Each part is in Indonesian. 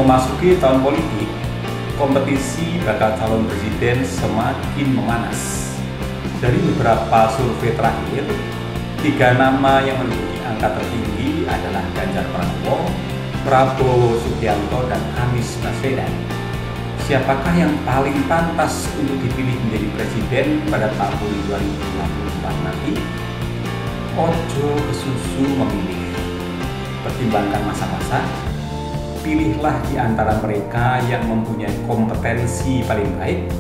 Memasuki tahun politik, kompetisi bakal calon presiden semakin memanas. Dari beberapa survei terakhir, 3 nama yang menduduki angka tertinggi adalah Ganjar Pranowo, Prabowo Subianto, dan Anies Baswedan. Siapakah yang paling pantas untuk dipilih menjadi presiden pada tahun 2024 nanti? Ojo kesusu memilih. Pertimbangkan masa-masa. Pilihlah di antara mereka yang mempunyai kompetensi paling baik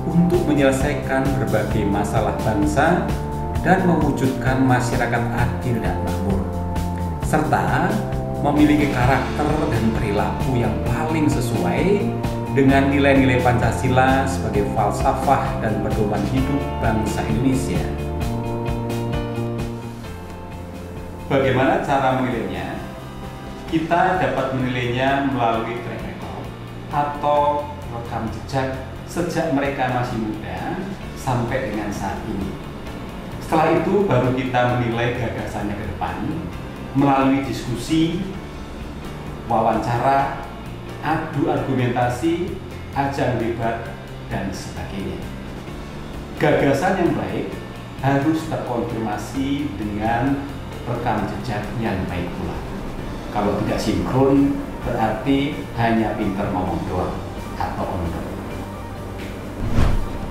untuk menyelesaikan berbagai masalah bangsa dan mewujudkan masyarakat adil dan makmur, serta memiliki karakter dan perilaku yang paling sesuai dengan nilai-nilai Pancasila sebagai falsafah dan pedoman hidup bangsa Indonesia. Bagaimana cara menilainya? Kita dapat menilainya melalui track record atau rekam jejak sejak mereka masih muda sampai dengan saat ini. Setelah itu baru kita menilai gagasannya ke depan melalui diskusi, wawancara, adu argumentasi, ajang debat, dan sebagainya. Gagasan yang baik harus terkonfirmasi dengan rekam jejak yang baik pula. Kalau tidak sinkron, berarti hanya pinter ngomong doang atau ondok.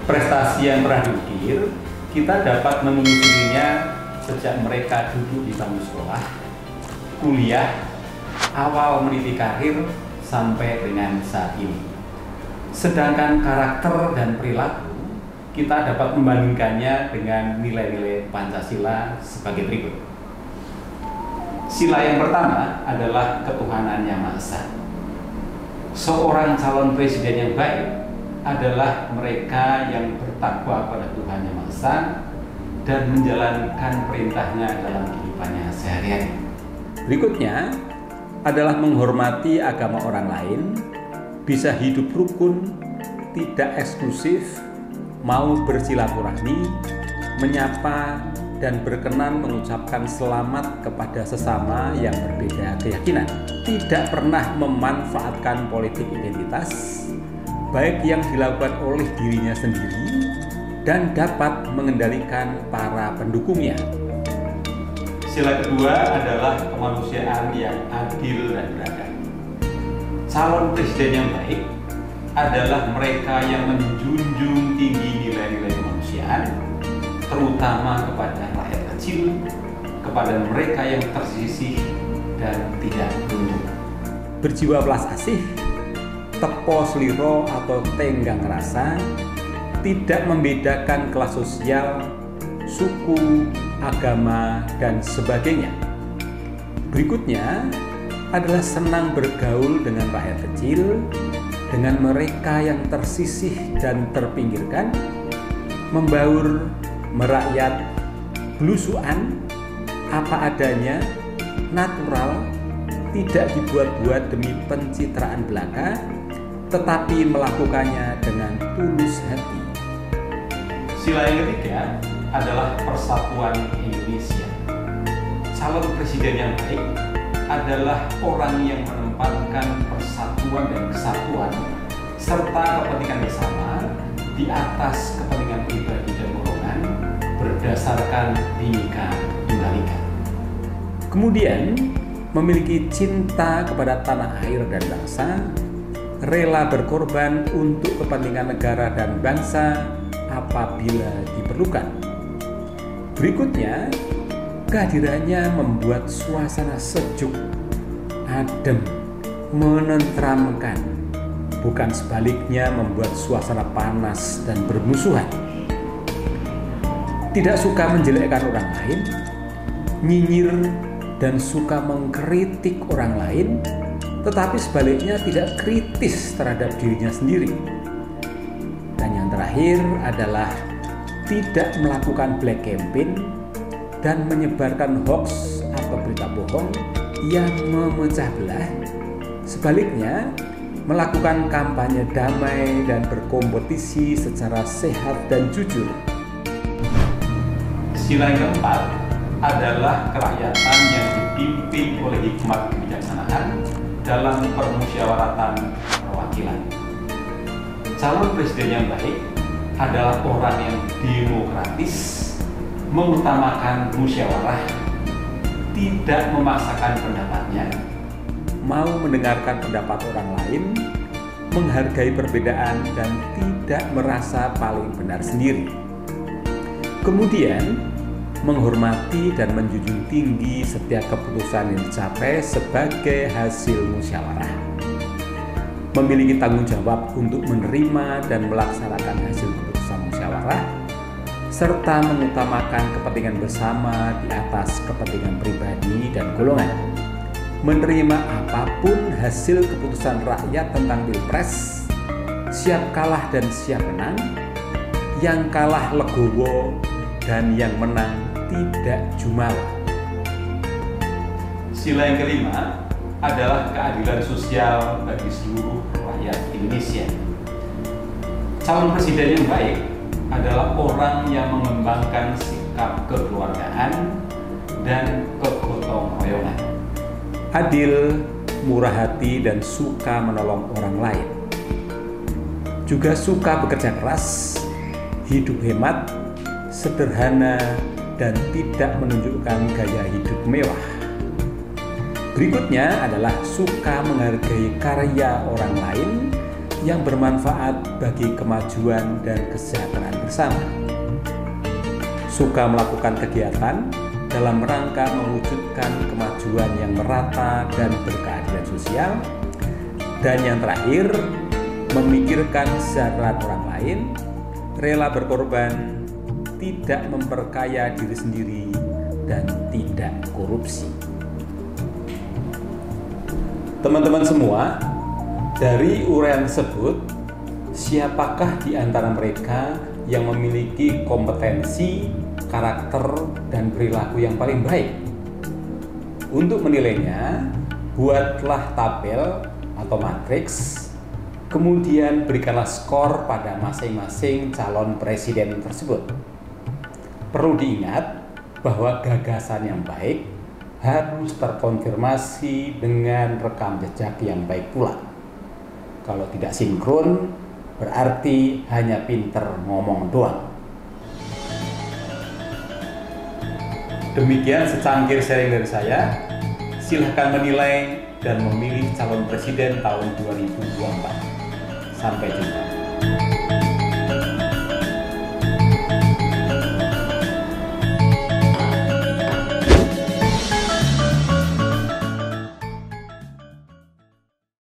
Prestasi yang pernah diukir, kita dapat menelusurinya sejak mereka duduk di bangku sekolah, kuliah, awal meniti karir, sampai dengan saat ini. Sedangkan karakter dan perilaku, kita dapat membandingkannya dengan nilai-nilai Pancasila sebagai berikut. Sila yang pertama adalah ketuhanan yang Maha Esa. Seorang calon presiden yang baik adalah mereka yang bertakwa pada Tuhan Yang Maha Esa dan menjalankan perintahnya dalam kehidupannya sehari-hari. Berikutnya adalah menghormati agama orang lain, bisa hidup rukun, tidak eksklusif, mau bersilaturahmi, menyapa, dan berkenan mengucapkan selamat kepada sesama yang berbeda keyakinan. Tidak pernah memanfaatkan politik identitas, baik yang dilakukan oleh dirinya sendiri dan dapat mengendalikan para pendukungnya. Sila kedua adalah kemanusiaan yang adil dan beradab. Calon presiden yang baik adalah mereka yang menjunjung tinggi nilai-nilai kemanusiaan, terutama kepada rakyat kecil, kepada mereka yang tersisih dan tidak tunduk. Berjiwa belas asih, tepo seliro atau tenggang rasa, tidak membedakan kelas sosial, suku, agama, dan sebagainya. Berikutnya adalah senang bergaul dengan rakyat kecil, dengan mereka yang tersisih dan terpinggirkan, membaur, merakyat, belusuan, apa adanya, natural, tidak dibuat-buat demi pencitraan belaka, tetapi melakukannya dengan tulus hati. Sila yang ketiga adalah persatuan Indonesia. Calon presiden yang baik adalah orang yang menempatkan persatuan dan kesatuan serta kepentingan bersama di atas kepentingan pribadi dan golongan berdasarkan Bhinneka Tunggal Ika. Kemudian memiliki cinta kepada tanah air dan bangsa, rela berkorban untuk kepentingan negara dan bangsa apabila diperlukan. Berikutnya, kehadirannya membuat suasana sejuk, adem, menenteramkan, bukan sebaliknya membuat suasana panas dan bermusuhan. Tidak suka menjelekkan orang lain, nyinyir dan suka mengkritik orang lain, tetapi sebaliknya tidak kritis terhadap dirinya sendiri. Dan yang terakhir adalah tidak melakukan black campaign dan menyebarkan hoax atau berita bohong yang memecah belah. Sebaliknya, melakukan kampanye damai dan berkompetisi secara sehat dan jujur. Sila yang keempat adalah kerakyatan yang dipimpin oleh hikmat kebijaksanaan dalam permusyawaratan perwakilan. Calon presiden yang baik adalah orang yang demokratis, mengutamakan musyawarah, tidak memaksakan pendapatnya, mau mendengarkan pendapat orang lain, menghargai perbedaan, dan tidak merasa paling benar sendiri. Kemudian, menghormati dan menjunjung tinggi setiap keputusan yang dicapai sebagai hasil musyawarah. Memiliki tanggung jawab untuk menerima dan melaksanakan hasil keputusan musyawarah, serta mengutamakan kepentingan bersama di atas kepentingan pribadi dan golongan. Menerima apapun hasil keputusan rakyat tentang Pilpres, siap kalah dan siap menang, yang kalah legowo dan yang menang tidak jumawa. Sila yang kelima adalah keadilan sosial bagi seluruh rakyat Indonesia. Calon presiden yang baik adalah orang yang mengembangkan sikap kekeluargaan dan kegotong royongan. Adil, murah hati, dan suka menolong orang lain. Juga suka bekerja keras, hidup hemat, sederhana, dan tidak menunjukkan gaya hidup mewah. Berikutnya adalah suka menghargai karya orang lain yang bermanfaat bagi kemajuan dan kesejahteraan bersama. Suka melakukan kegiatan dalam rangka mewujudkan kemajuan yang merata dan berkeadilan sosial. Dan yang terakhir, memikirkan kesejahteraan orang lain, rela berkorban, tidak memperkaya diri sendiri, dan tidak korupsi. Teman-teman semua, dari uraian tersebut, siapakah di antara mereka yang memiliki kompetensi, karakter, dan perilaku yang paling baik? Untuk menilainya, buatlah tabel atau matriks, kemudian berikanlah skor pada masing-masing calon presiden tersebut. Perlu diingat bahwa gagasan yang baik harus terkonfirmasi dengan rekam jejak yang baik pula. Kalau tidak sinkron, berarti hanya pinter ngomong doang. Demikian secangkir sharing dari saya. Silahkan menilai dan memilih calon presiden tahun 2024. Sampai jumpa.